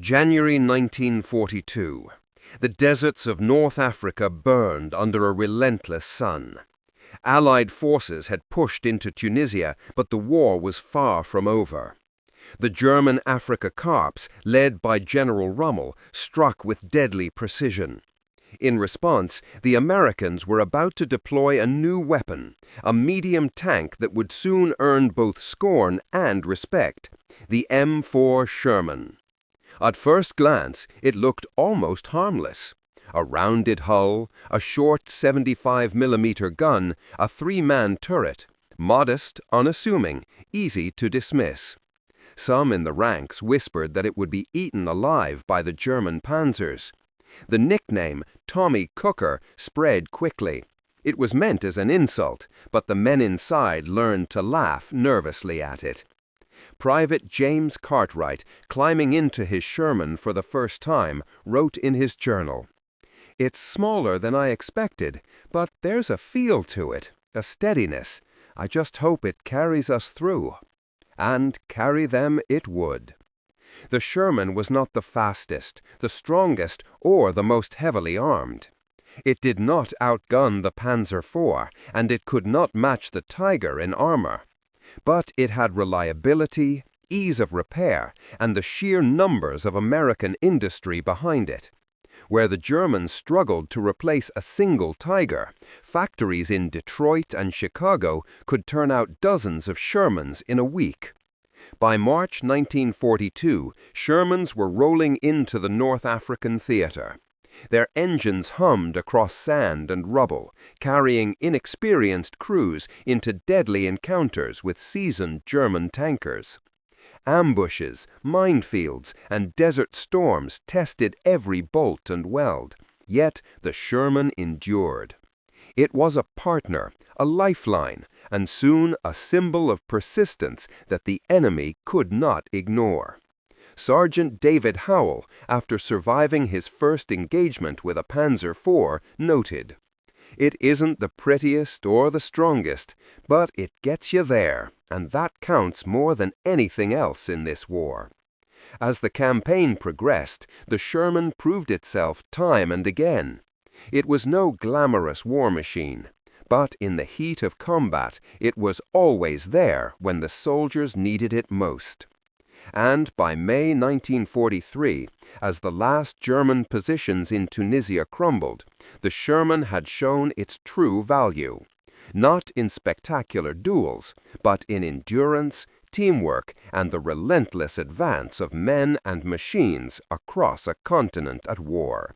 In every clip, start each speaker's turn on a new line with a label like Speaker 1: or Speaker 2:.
Speaker 1: January 1942. The deserts of North Africa burned under a relentless sun. Allied forces had pushed into Tunisia, but the war was far from over. The German Afrika Korps, led by General Rommel, struck with deadly precision. In response, the Americans were about to deploy a new weapon, a medium tank that would soon earn both scorn and respect, the M4 Sherman. At first glance, it looked almost harmless. A rounded hull, a short 75mm gun, a three-man turret. Modest, unassuming, easy to dismiss. Some in the ranks whispered that it would be eaten alive by the German panzers. The nickname, Tommy Cooker, spread quickly. It was meant as an insult, but the men inside learned to laugh nervously at it. Private James Cartwright, climbing into his Sherman for the first time, wrote in his journal, "It's smaller than I expected, but there's a feel to it, a steadiness. I just hope it carries us through." And carry them it would. The Sherman was not the fastest, the strongest, or the most heavily armed. It did not outgun the Panzer IV, and it could not match the Tiger in armor. But it had reliability, ease of repair, and the sheer numbers of American industry behind it. Where the Germans struggled to replace a single Tiger, factories in Detroit and Chicago could turn out dozens of Shermans in a week. By March 1942, Shermans were rolling into the North African theater. Their engines hummed across sand and rubble, carrying inexperienced crews into deadly encounters with seasoned German tankers. Ambushes, minefields, and desert storms tested every bolt and weld, yet the Sherman endured. It was a partner, a lifeline, and soon a symbol of persistence that the enemy could not ignore. Sergeant David Howell, after surviving his first engagement with a Panzer IV, noted, "It isn't the prettiest or the strongest, but it gets you there, and that counts more than anything else in this war." As the campaign progressed, the Sherman proved itself time and again. It was no glamorous war machine, but in the heat of combat, it was always there when the soldiers needed it most. And by May 1943, as the last German positions in Tunisia crumbled, the Sherman had shown its true value. Not in spectacular duels, but in endurance, teamwork, and the relentless advance of men and machines across a continent at war.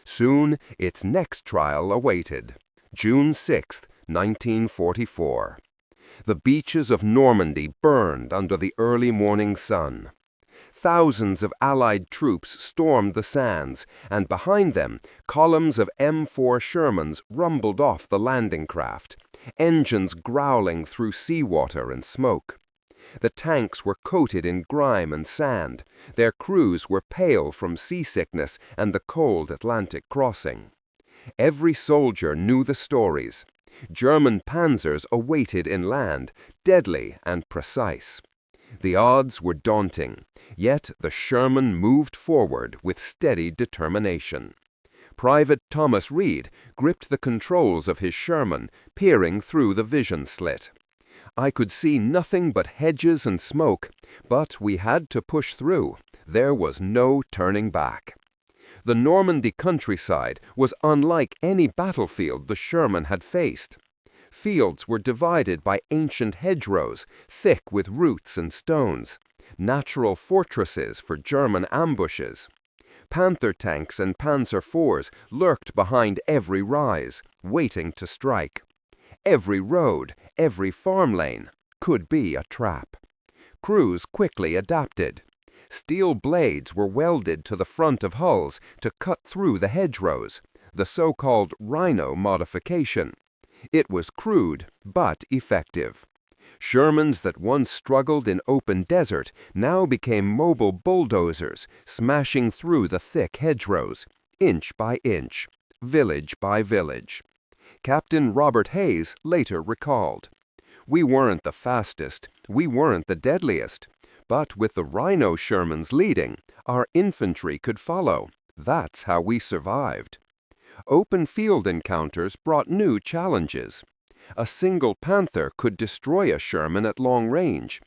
Speaker 1: Soon, its next trial awaited. June 6, 1944. The beaches of Normandy burned under the early morning sun. Thousands of Allied troops stormed the sands, and behind them, columns of M4 Shermans rumbled off the landing craft, engines growling through seawater and smoke. The tanks were coated in grime and sand. Their crews were pale from seasickness and the cold Atlantic crossing. Every soldier knew the stories. German panzers awaited inland, deadly and precise. The odds were daunting, yet the Sherman moved forward with steady determination. Private Thomas Reed gripped the controls of his Sherman, peering through the vision slit. "I could see nothing but hedges and smoke, but we had to push through. There was no turning back." The Normandy countryside was unlike any battlefield the Sherman had faced. Fields were divided by ancient hedgerows, thick with roots and stones, natural fortresses for German ambushes. Panther tanks and Panzer IVs lurked behind every rise, waiting to strike. Every road, every farm lane could be a trap. Crews quickly adapted. Steel blades were welded to the front of hulls to cut through the hedgerows, the so-called rhino modification. It was crude, but effective. Shermans that once struggled in open desert now became mobile bulldozers, smashing through the thick hedgerows, inch by inch, village by village. Captain Robert Hayes later recalled, "We weren't the fastest, we weren't the deadliest, But with the Rhino Shermans leading, our infantry could follow. That's how we survived. Open field encounters brought new challenges. A single Panther could destroy a Sherman at long range.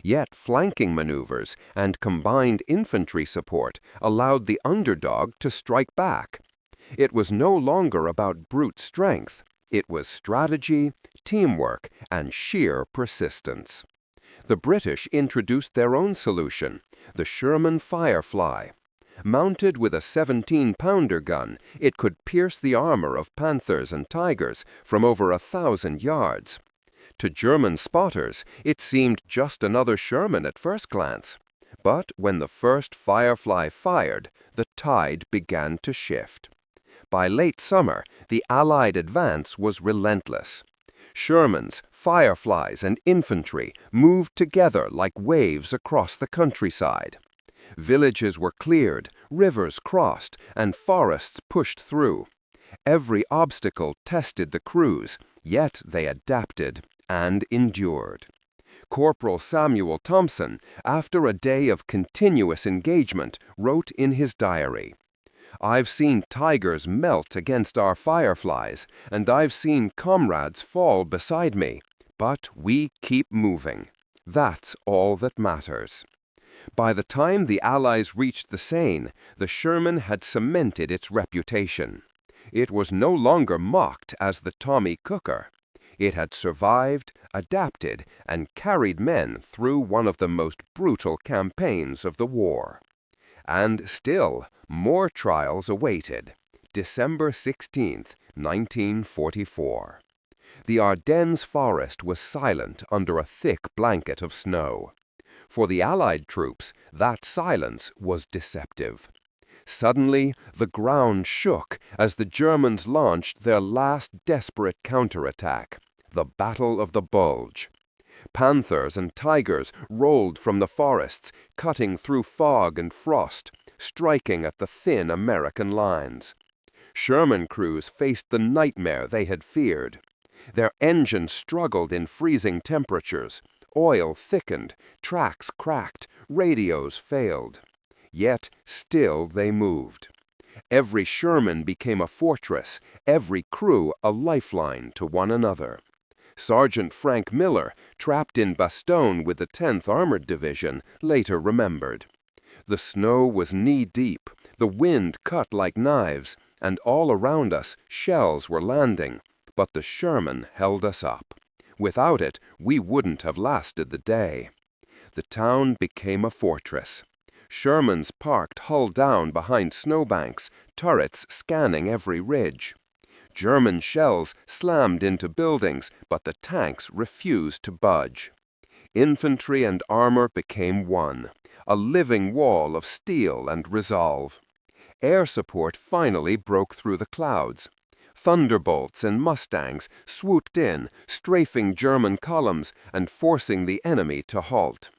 Speaker 1: Yet flanking maneuvers and combined infantry support allowed the underdog to strike back. It was no longer about brute strength. It was strategy, teamwork, and sheer persistence. The British introduced their own solution, the Sherman Firefly. Mounted with a 17-pounder gun, it could pierce the armor of Panthers and Tigers from over 1,000 yards. To German spotters, it seemed just another Sherman at first glance. But when the first Firefly fired, the tide began to shift. By late summer, the Allied advance was relentless. Shermans, Fireflies, and infantry moved together like waves across the countryside. Villages were cleared, rivers crossed, and forests pushed through. Every obstacle tested the crews, yet they adapted and endured. Corporal Samuel Thompson, after a day of continuous engagement, wrote in his diary, "I've seen tigers melt against our Fireflies, and I've seen comrades fall beside me, but we keep moving. That's all that matters." By the time the Allies reached the Seine, the Sherman had cemented its reputation. It was no longer mocked as the Tommy Cooker. It had survived, adapted, and carried men through one of the most brutal campaigns of the war. And still, more trials awaited. December 16, 1944. The Ardennes forest was silent under a thick blanket of snow. For the Allied troops, that silence was deceptive. Suddenly, the ground shook as the Germans launched their last desperate counterattack, the Battle of the Bulge. Panthers and Tigers rolled from the forests, cutting through fog and frost, striking at the thin American lines. Sherman crews faced the nightmare they had feared. Their engines struggled in freezing temperatures. Oil thickened, tracks cracked, radios failed. Yet still they moved. Every Sherman became a fortress, every crew a lifeline to one another. Sergeant Frank Miller, trapped in Bastogne with the 10th Armored Division, later remembered. The snow was knee-deep, the wind cut like knives, and all around us shells were landing, but the Sherman held us up. Without it, we wouldn't have lasted the day. The town became a fortress. Shermans parked hull down behind snowbanks, turrets scanning every ridge. German shells slammed into buildings, but the tanks refused to budge. Infantry and armor became one, a living wall of steel and resolve. Air support finally broke through the clouds. Thunderbolts and Mustangs swooped in, strafing German columns and forcing the enemy to halt.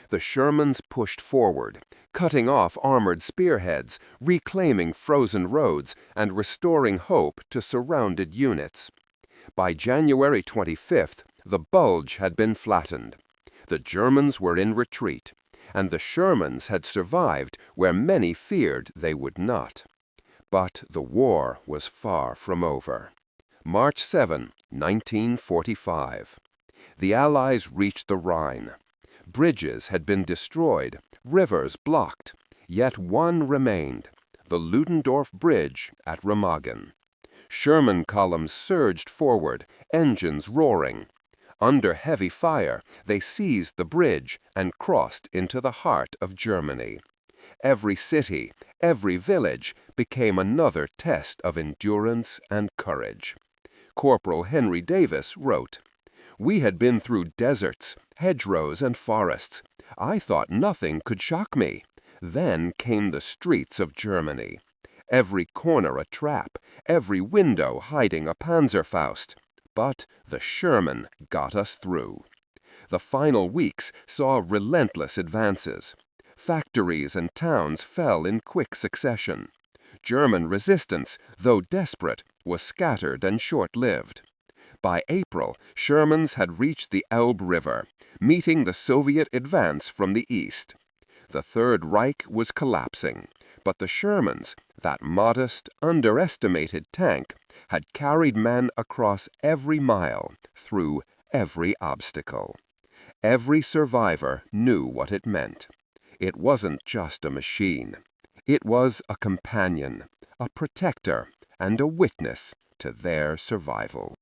Speaker 1: The Shermans pushed forward, cutting off armored spearheads, reclaiming frozen roads, and restoring hope to surrounded units. By January 25th, the Bulge had been flattened. The Germans were in retreat, and the Shermans had survived where many feared they would not. But the war was far from over. March 7, 1945. The Allies reached the Rhine. Bridges had been destroyed, rivers blocked, yet one remained, the Ludendorff Bridge at Remagen. Sherman columns surged forward, engines roaring. Under heavy fire, they seized the bridge and crossed into the heart of Germany. Every city, every village became another test of endurance and courage. Corporal Henry Davis wrote, "We had been through deserts, hedgerows, and forests. I thought nothing could shock me. Then came the streets of Germany. Every corner a trap, every window hiding a Panzerfaust. But the Sherman got us through." The final weeks saw relentless advances. Factories and towns fell in quick succession. German resistance, though desperate, was scattered and short-lived.
Speaker 2: By April, Sherman's had reached the Elbe River, meeting the Soviet advance from the east. The Third Reich was collapsing, but the Shermans, that modest, underestimated tank, had carried men across every mile, through every obstacle. Every survivor knew what it meant. It wasn't just a machine. It was a companion, a protector, and a witness to their survival.